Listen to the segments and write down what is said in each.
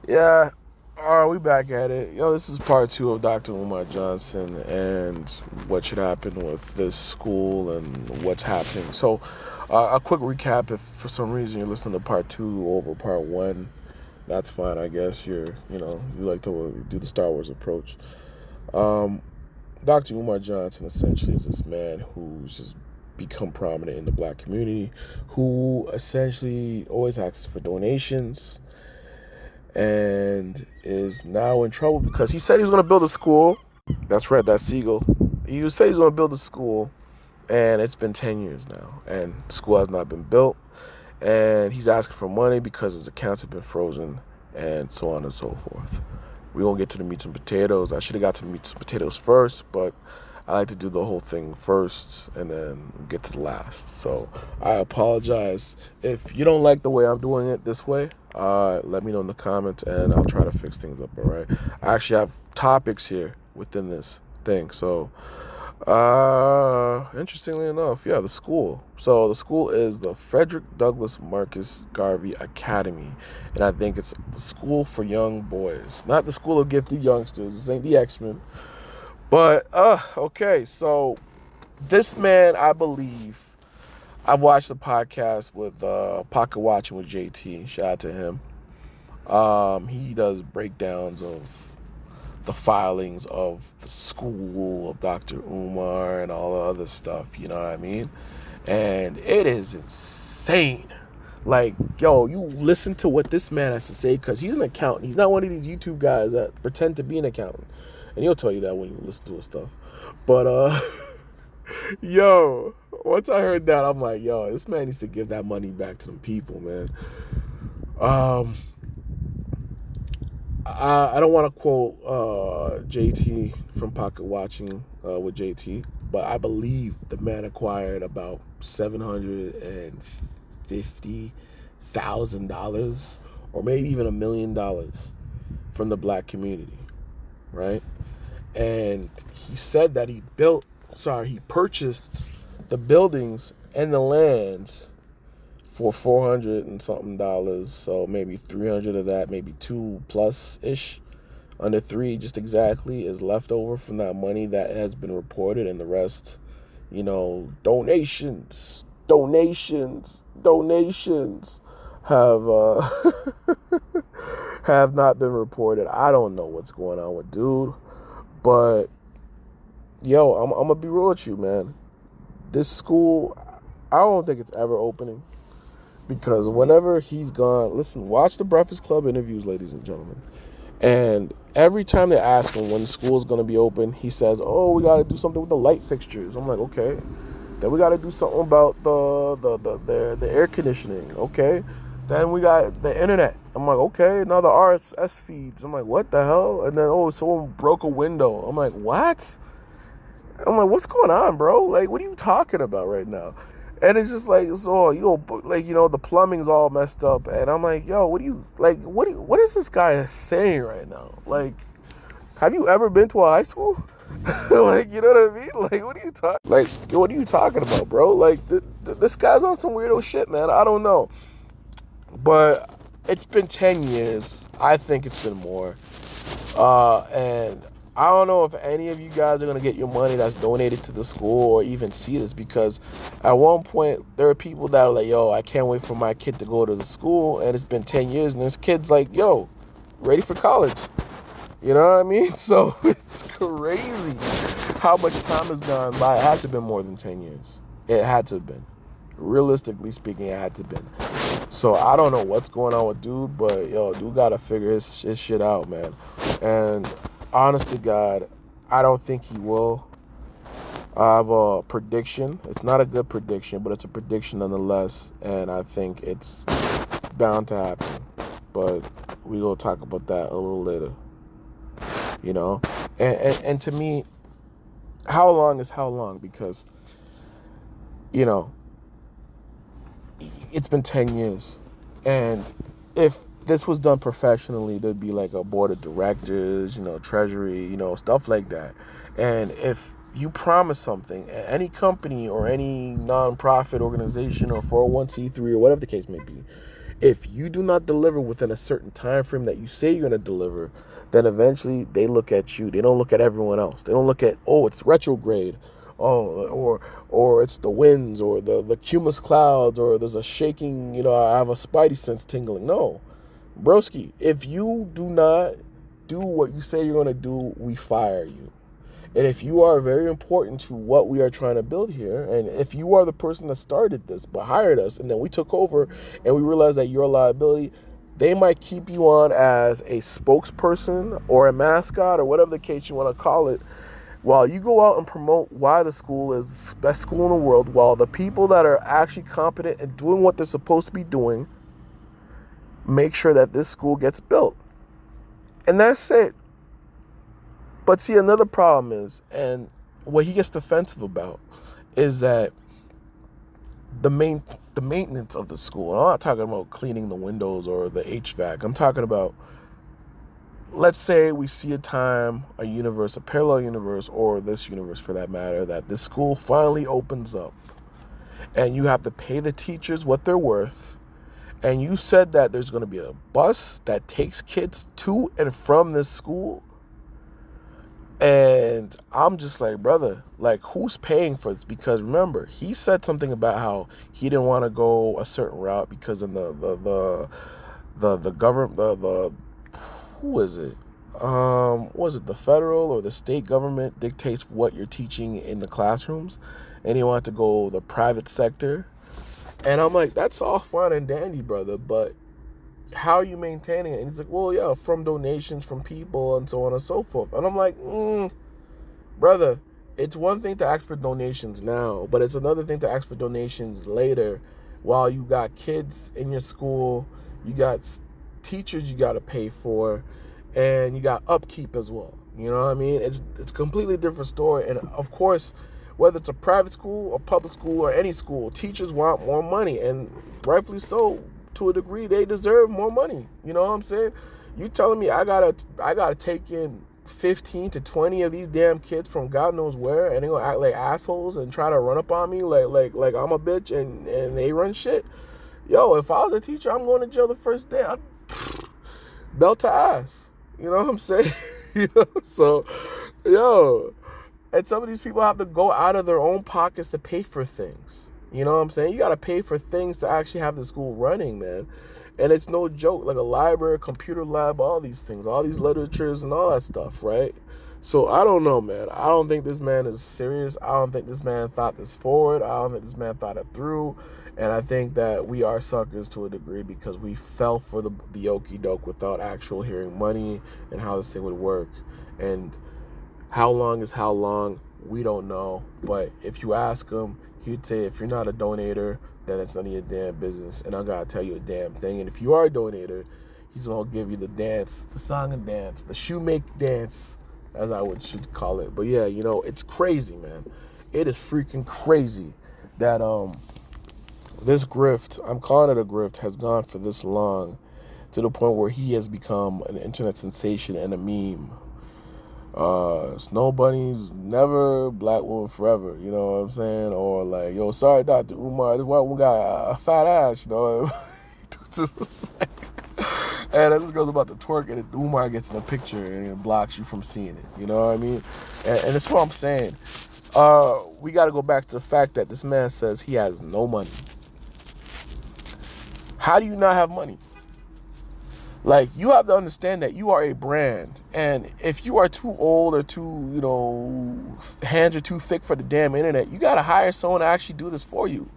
Yeah, all right, we back at it. This is part two of Dr. Umar Johnson and what should happen with this school and what's happening. So, a quick recap: if for some reason you're listening to part two over part one, that's fine. I guess you like to do the Star Wars approach. Dr. Umar Johnson essentially is this man who's just become prominent in the black community, who essentially always asks for donations and is now in trouble because he said he was going to build a school. That's right, that's Siegel. He said he's going to build a school, and it's been 10 years now, and the school has not been built, and he's asking for money because his accounts have been frozen, and so on and so forth. We won't get to the meat and potatoes. I should have got to the meat and potatoes first, but I like to do the whole thing first and then get to the last. So I apologize. If you don't like the way I'm doing it this way, let me know in the comments and I'll try to fix things up, all right? I actually have topics here within this thing. So interestingly enough, the school. So the school is the Frederick Douglass Marcus Garvey Academy. And I think it's the school for young boys. Not the school of gifted youngsters. This ain't the X-Men. But, okay, so this man, I believe, I've watched the podcast with Pocket Watching with JT. Shout out to him. He does breakdowns of the filings of the school of Dr. Umar and all the other stuff, you know what I mean? And it is insane. Like, yo, you listen to what this man has to say because he's an accountant. He's not one of these YouTube guys that pretend to be an accountant. And he'll tell you that when you listen to his stuff. But, yo, once I heard that, I'm like, yo, this man needs to give that money back to them people, man. I don't want to quote JT from Pocket Watching with JT, but I believe the man acquired about $750,000 or maybe even $1 million from the black community, right? And he said that he purchased the buildings and the lands for $400 and something, so maybe 300 of that, maybe 2+ ish, under 3 just exactly is left over from that money that has been reported, and the rest, donations have have not been reported. I don't know what's going on with dude, but yo, I'm gonna be real with you, man. This school, I don't think it's ever opening. Because whenever he's gone, listen, watch the Breakfast Club interviews, ladies and gentlemen. And every time they ask him when the school's going to be open, he says, oh, we got to do something with the light fixtures. I'm like, okay. Then we got to do something about the air conditioning. Okay. Then we got the internet. I'm like, okay. Now the RSS feeds. I'm like, what the hell? And then, someone broke a window. I'm like, what? I'm like, what's going on, bro? Like, what are you talking about right now? And it's just like, the plumbing's all messed up. And I'm like, yo, what is this guy saying right now? Like, have you ever been to a high school? Like, you know what I mean? Like, what are you talking about, bro? Like, this guy's on some weirdo shit, man. I don't know. But it's been 10 years. I think it's been more. And I don't know if any of you guys are going to get your money that's donated to the school or even see this, because at one point there are people that are like, yo, I can't wait for my kid to go to the school, and it's been 10 years and this kid's like, yo, ready for college. You know what I mean? So it's crazy how much time has gone by. It had to have been more than 10 years. It had to have been. Realistically speaking, it had to have been. So I don't know what's going on with dude, but yo, dude got to figure his shit out, man. And honest to God, I don't think he will. I have a prediction. It's not a good prediction, but it's a prediction nonetheless. And I think it's bound to happen. But we will talk about that a little later. And to me, how long is how long? Because, it's been 10 years. And if this was done professionally, there'd be like a board of directors, treasury, stuff like that. And if you promise something, any company or any non-profit organization or 401c3 or whatever the case may be, If you do not deliver within a certain time frame that you say you're going to deliver, then eventually they look at you. They don't look at everyone else. They don't look at, oh, it's retrograde, or it's the winds, or the cumulus clouds, or there's a shaking, I have a spidey sense tingling. No, broski, if you do not do what you say you're going to do, we fire you. And if you are very important to what we are trying to build here, and if you are the person that started this but hired us, and then we took over and we realized that you're a liability, they might keep you on as a spokesperson or a mascot or whatever the case you want to call it, while you go out and promote why the school is the best school in the world, while the people that are actually competent and doing what they're supposed to be doing make sure that this school gets built. And that's it. But see, another problem is, and what he gets defensive about, is that the maintenance of the school. I'm not talking about cleaning the windows or the HVAC. I'm talking about, let's say we see a universe, a parallel universe, or this universe for that matter, that this school finally opens up, and you have to pay the teachers what they're worth, and you said that there's going to be a bus that takes kids to and from this school. And I'm just like, brother, like, who's paying for this? Because remember, he said something about how he didn't want to go a certain route because in the government, who is it? Was it the federal or the state government dictates what you're teaching in the classrooms, and he wanted to go the private sector. And I'm like, that's all fine and dandy, brother, but how are you maintaining it? And he's like, well, yeah, from donations from people and so on and so forth. And I'm like, brother, it's one thing to ask for donations now, but it's another thing to ask for donations later while you got kids in your school, you got teachers you got to pay for, and you got upkeep as well. You know what I mean? It's a completely different story. And of course, whether it's a private school or public school or any school, teachers want more money, and rightfully so. To a degree, they deserve more money. You know what I'm saying? You telling me I gotta take in 15 to 20 of these damn kids from God knows where, and they gonna act like assholes and try to run up on me like I'm a bitch and they run shit? Yo, if I was a teacher, I'm going to jail the first day. I'd belt to ass. You know what I'm saying? So, yo, and some of these people have to go out of their own pockets to pay for things. You know what I'm saying? You got to pay for things to actually have the school running, man. And it's no joke, like a library, computer lab, all these things, all these literatures and all that stuff, right? So I don't know, man. I don't think this man is serious. I don't think this man thought this forward. I don't think this man thought it through. And I think that we are suckers to a degree because we fell for the okie doke without actual hearing money and how this thing would work. And how long is how long, we don't know. But if you ask him, he'd say, if you're not a donator, then it's none of your damn business. And I gotta tell you a damn thing. And if you are a donator, he's gonna give you the dance, the song and dance, the shoemake dance, as I should call it. But yeah, it's crazy, man. It is freaking crazy that this grift, I'm calling it a grift, has gone for this long, to the point where he has become an internet sensation and a meme. Snowbunnies never, black woman forever, you know what I'm saying? Or like, yo, sorry, Dr. Umar, this white woman got a fat ass, and this girl's about to twerk, and Umar gets in the picture and it blocks you from seeing it, you know what I mean? And that's what I'm saying. We got to go back to the fact that this man says he has no money. How do you not have money? Like, you have to understand that you are a brand. And if you are too old or too, hands are too thick for the damn internet, you got to hire someone to actually do this for you.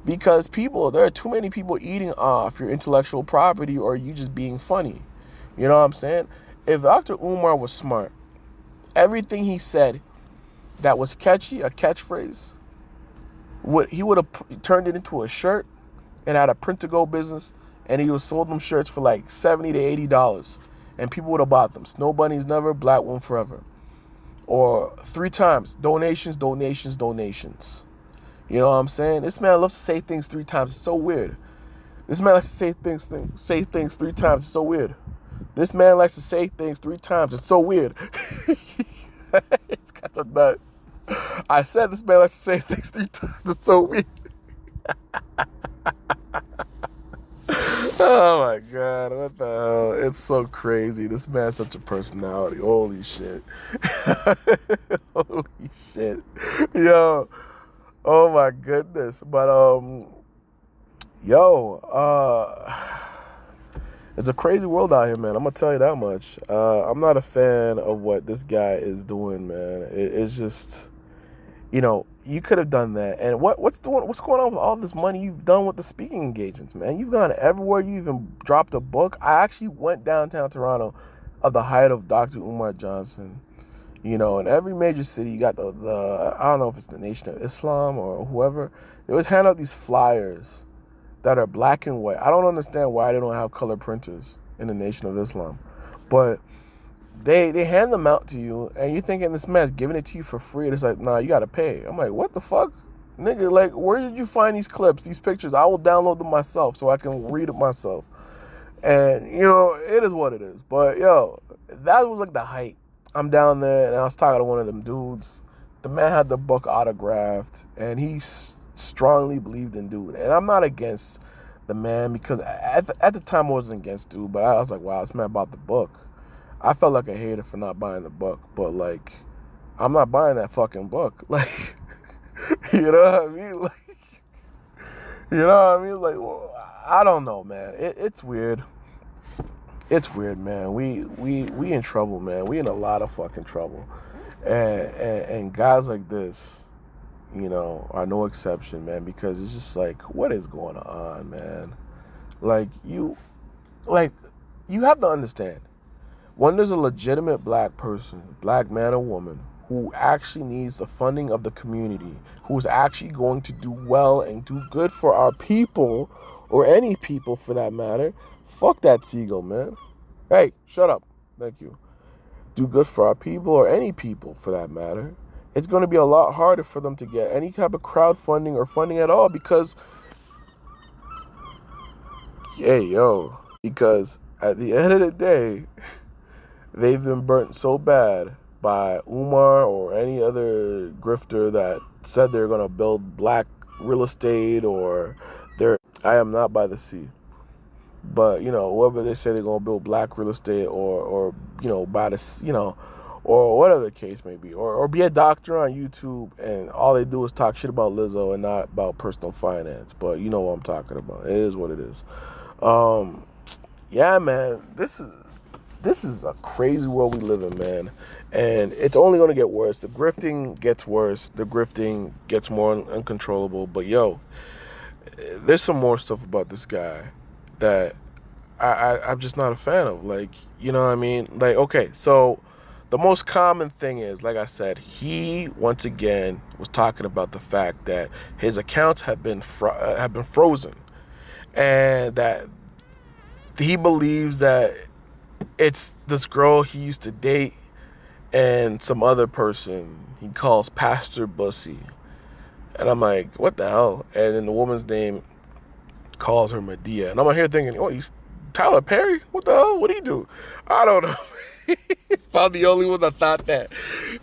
Because there are too many people eating off your intellectual property, or you just being funny. You know what I'm saying? If Dr. Umar was smart, everything he said that was catchy, a catchphrase, he would have turned it into a shirt and had a print-to-go business, and he would have sold them shirts for like $70 to $80, and people would have bought them. Snowbunnies never, black woman forever. Or 3 times, donations, donations, donations. You know what I'm saying? This man loves to say things 3 times. It's so weird. This man likes to say things 3 times. It's so weird. This man likes to say things 3 times. It's so weird. It's got a nut. I said this man likes to say things 3 times. It's so weird. Oh my God, what the hell? It's so crazy. This man's such a personality. Holy shit. Holy shit. Yo. Oh my goodness. But it's a crazy world out here, man. I'm gonna tell you that much. I'm not a fan of what this guy is doing, man. It's just, you could have done that. And what's going on with all this money you've done with the speaking engagements, man? You've gone everywhere. You even dropped a book. I actually went downtown Toronto of the height of Dr. Umar Johnson. In every major city, you got the I don't know if it's the Nation of Islam or whoever. They always hand out these flyers that are black and white. I don't understand why they don't have color printers in the Nation of Islam. But they hand them out to you, and you're thinking this man's giving it to you for free. And it's like, nah, you got to pay. I'm like, what the fuck? Nigga, like, where did you find these clips, these pictures? I will download them myself so I can read it myself. And, it is what it is. But, that was like the height. I'm down there, and I was talking to one of them dudes. The man had the book autographed, and he strongly believed in dude. And I'm not against the man, because at the time I wasn't against dude, but I was like, wow, this man bought the book. I felt like a hater for not buying the book, but like, I'm not buying that fucking book. Like, you know what I mean? Like, Like, well, I don't know, man. It's weird. It's weird, man. We in trouble, man. We in a lot of fucking trouble, and guys like this, are no exception, man. Because it's just like, what is going on, man? Like, you have to understand. When there's a legitimate black person, black man or woman, who actually needs the funding of the community, who's actually going to do well and do good for our people, or any people for that matter, fuck that seagull, man. Hey, shut up. Thank you. Do good for our people, or any people for that matter. It's going to be a lot harder for them to get any type of crowdfunding or funding at all, because, because at the end of the day, they've been burnt so bad by Umar or any other grifter that said they're going to build black real estate, or I am not by the sea. But, whoever they say they're going to build black real estate, or by the, or whatever the case may be, or be a doctor on YouTube, and all they do is talk shit about Lizzo and not about personal finance. But you know what I'm talking about. It is what it is. Yeah, man, this is a crazy world we live in, man. And it's only going to get worse. The grifting gets worse. The grifting gets more uncontrollable. But, there's some more stuff about this guy that I'm just not a fan of. Like, you know what I mean? Like, okay, so the most common thing is, like I said, he, once again, was talking about the fact that his accounts have been frozen. And that he believes that it's this girl he used to date and some other person he calls Pastor Bussy. And I'm like, what the hell? And then the woman's name calls her Medea. And I'm out here thinking, oh, he's Tyler Perry? What the hell? What'd he do? I don't know. If I'm the only one that thought that.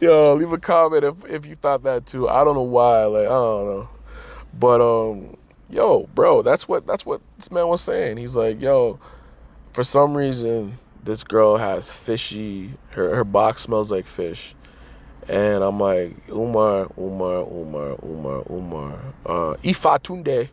Leave a comment if you thought that too. I don't know why. Like, I don't know. But, bro, that's what this man was saying. He's like, for some reason, this girl has fishy, her box smells like fish. And I'm like, Umar. Ifatunde.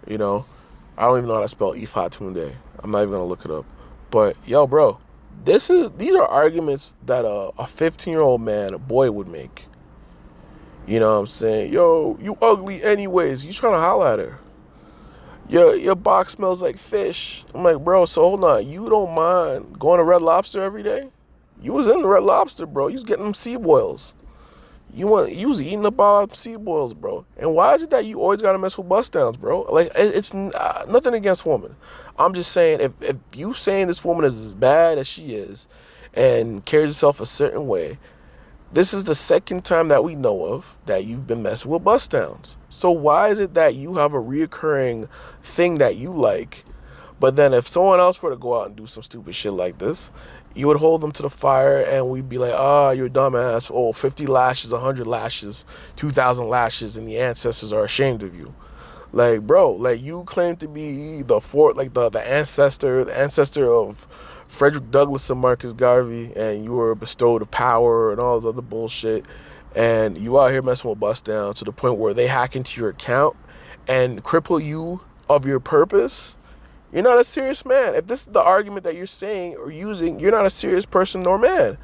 I don't even know how to spell Ifatunde. I'm not even going to look it up. But, bro, these are arguments that a 15-year-old man, a boy, would make. You know what I'm saying? You ugly anyways. You trying to holler at her. Your box smells like fish. I'm like, bro, so hold on. You don't mind going to Red Lobster every day? You was in the Red Lobster, bro. You was getting them sea boils. You was eating about sea boils, bro. And why is it that you always got to mess with bust downs, bro? Like, it's nothing against women. I'm just saying, if you saying this woman is as bad as she is and carries herself a certain way, this is the second time that we know of that you've been messing with bust downs. So why is it that you have a reoccurring thing that you like, but then if someone else were to go out and do some stupid shit like this, you would hold them to the fire and we'd be like, you're a dumbass. Oh, 50 lashes, 100 lashes, 2,000 lashes, and the ancestors are ashamed of you. Like, bro, like you claim to be the ancestor of Frederick Douglass and Marcus Garvey, and you were bestowed of power and all this other bullshit, and you out here messing with bust down to the point where they hack into your account and cripple you of your purpose. You're not a serious man. If this is the argument that you're saying or using, you're not a serious person nor man.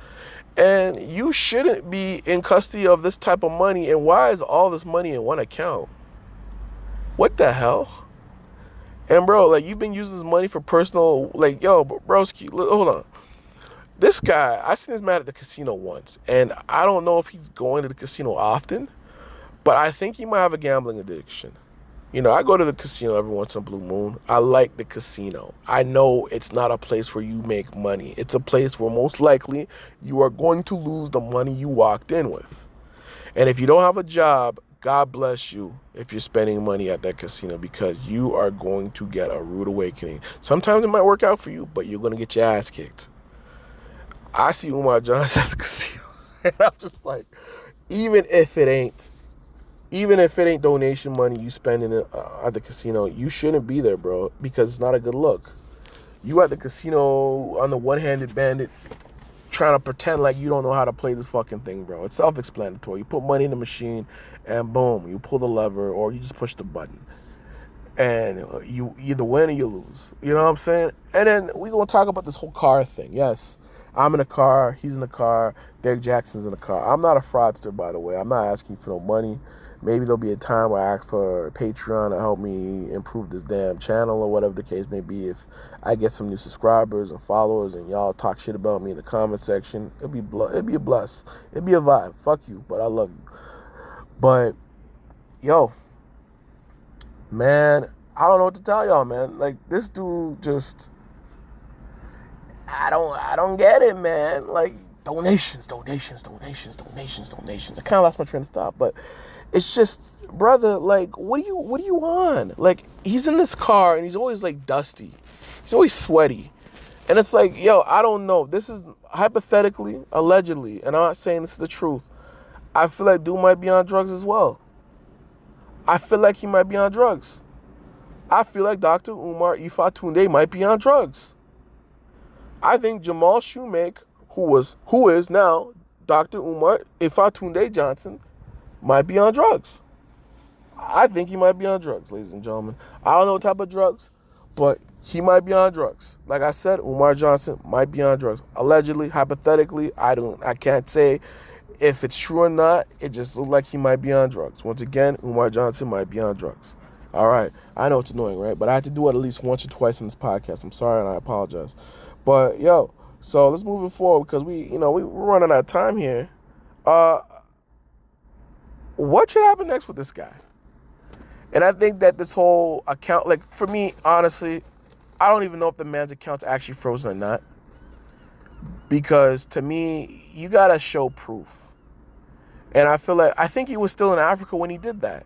And you shouldn't be in custody of this type of money. And why is all this money in one account? What the hell? And bro, like, you've been using this money for personal, like, yo, broski, hold on. This guy, I seen this man at the casino once, and I don't know if he's going to the casino often, but I think he might have a gambling addiction. You know, I go to the casino every once in a blue moon. I like the casino. I know it's not a place where you make money. It's a place where most likely you are going to lose the money you walked in with. And if you don't have a job, God bless you if you're spending money at that casino, because you are going to get a rude awakening. Sometimes it might work out for you, but you're going to get your ass kicked. I see Umar Johnson at the casino, and I'm just like, even if it ain't donation money you spending at the casino, you shouldn't be there, bro, because it's not a good look. You at the casino on the one-handed bandit trying to pretend like you don't know how to play this fucking thing, bro. It's self-explanatory. You put money in the machine and boom, you pull the lever or you just push the button. And you either win or you lose. You know what I'm saying? And then we're going to talk about this whole car thing. Yes, I'm in a car. He's in a car. Derek Jackson's in a car. I'm not a fraudster, by the way. I'm not asking for no money. Maybe there'll be a time where I ask for Patreon to help me improve this damn channel or whatever the case may be. If I get some new subscribers and followers and y'all talk shit about me in the comment section, it'll be a bless. It'll be a vibe. Fuck you, but I love you. But, yo, man, I don't know what to tell y'all, man. Like, this dude just, I don't get it, man. Like, donations. I kind of lost my train of thought, but it's just, brother, like, what do you want? Like, he's in this car and he's always like dusty. He's always sweaty. And it's like, yo, I don't know. This is hypothetically, allegedly, and I'm not saying this is the truth. I feel like dude might be on drugs as well. I feel like he might be on drugs. I feel like Dr. Umar Ifatunde might be on drugs. I think Jamal Shoemake, who is now Dr. Umar Ifatunde Johnson, might be on drugs. I think he might be on drugs, ladies and gentlemen. I don't know what type of drugs, but he might be on drugs. Like I said, Umar Johnson might be on drugs. Allegedly, hypothetically, I can't say if it's true or not. It just looks like he might be on drugs. Once again, Umar Johnson might be on drugs. All right. I know it's annoying, right? But I have to do it at least once or twice in this podcast. I'm sorry and I apologize. But, yo, so let's move it forward because we're running out of time here. What should happen next with this guy? And I think that this whole account, like, for me, honestly, I don't even know if the man's account's actually frozen or not. Because to me, you got to show proof. And I think he was still in Africa when he did that.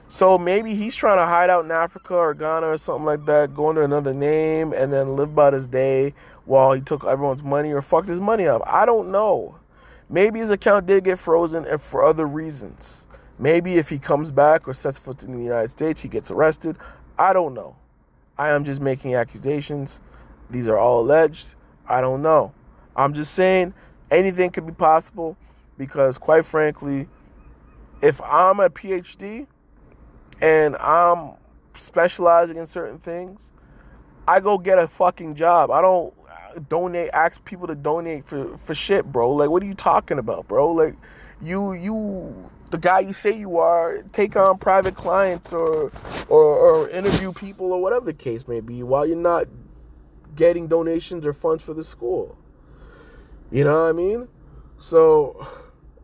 So maybe he's trying to hide out in Africa or Ghana or something like that, go under another name and then live by his day while he took everyone's money or fucked his money up. I don't know. Maybe his account did get frozen and for other reasons. Maybe if he comes back or sets foot in the United States, he gets arrested. I don't know. I am just making accusations. These are all alleged. I don't know. I'm just saying anything could be possible because, quite frankly, if I'm a PhD and I'm specializing in certain things, I go get a fucking job. I don't ask people to donate for shit, bro. Like, what are you talking about, bro? Like, you the guy you say you are, take on private clients or interview people or whatever the case may be while you're not getting donations or funds for the school. You know what I mean? So,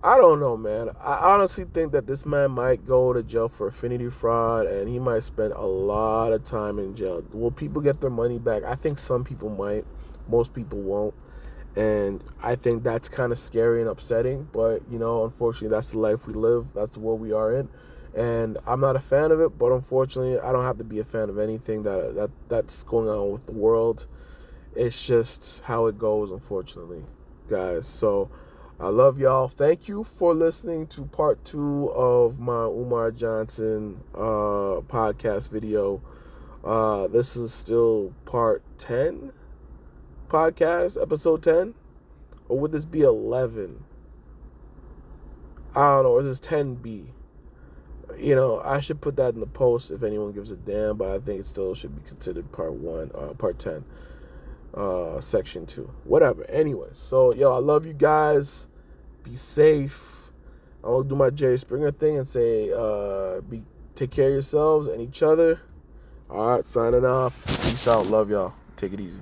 I don't know, man. I honestly think that this man might go to jail for affinity fraud and he might spend a lot of time in jail. Will people get their money back? I think some people might. Most people won't. And I think that's kind of scary and upsetting. But, unfortunately, that's the life we live. That's the world we are in. And I'm not a fan of it. But unfortunately, I don't have to be a fan of anything that's going on with the world. It's just how it goes, unfortunately, guys. So, I love y'all. Thank you for listening to part 2 of my Umar Johnson podcast video. This is still part 10 podcast, episode 10? Or would this be 11? I don't know. Or is this 10B? You know, I should put that in the post if anyone gives a damn, but I think it still should be considered part 10, section 2. Whatever. Anyways, so, yo, I love you guys. Be safe. I'm going to do my Jerry Springer thing and say, take care of yourselves and each other. All right, signing off. Peace out. Love y'all. Take it easy.